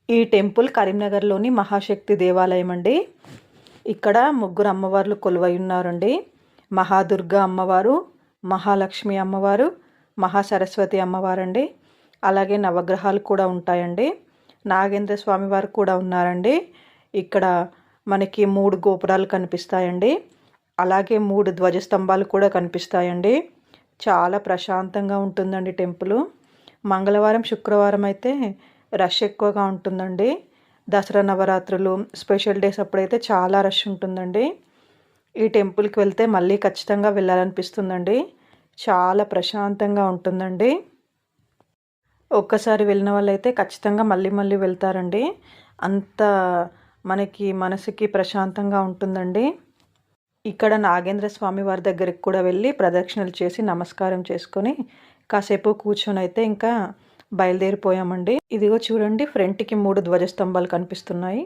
ఈ టెంపుల్ కరీంనగర్లోని మహాశక్తి దేవాలయం అండి. ఇక్కడ ముగ్గురు అమ్మవార్లు కొలువై ఉన్నారండి. మహాదుర్గ అమ్మవారు, మహాలక్ష్మి అమ్మవారు, మహాసరస్వతి అమ్మవారండి. అలాగే నవగ్రహాలు కూడా ఉంటాయండి. నాగేంద్ర స్వామి వారు కూడా ఉన్నారండి. ఇక్కడ మనకి 3 గోపురాలు కనిపిస్తాయండి. అలాగే 3 ధ్వజస్తంభాలు కూడా కనిపిస్తాయండి. చాలా ప్రశాంతంగా ఉంటుందండి టెంపుల్. మంగళవారం, శుక్రవారం అయితే రష్ ఎక్కువగా ఉంటుందండి. దసరా నవరాత్రులు స్పెషల్ డేస్ అప్పుడైతే చాలా రష్ ఉంటుందండి. ఈ టెంపుల్కి వెళ్తే మళ్ళీ ఖచ్చితంగా వెళ్ళాలనిపిస్తుందండి. చాలా ప్రశాంతంగా ఉంటుందండి. ఒక్కసారి వెళ్ళిన వాళ్ళైతే ఖచ్చితంగా మళ్ళీ మళ్ళీ వెళ్తారండి. అంత మనకి మనసుకి ప్రశాంతంగా ఉంటుందండి. ఇక్కడ నాగేంద్ర స్వామి వారి దగ్గరికి కూడా వెళ్ళి ప్రదక్షిణలు చేసి నమస్కారం చేసుకొని కాసేపు కూర్చొని అయితే ఇంకా బయలుదేరిపోయామండి. ఇదిగో చూడండి, ఫ్రంట్కి 3 ధ్వజస్తంభాలు కనిపిస్తున్నాయి.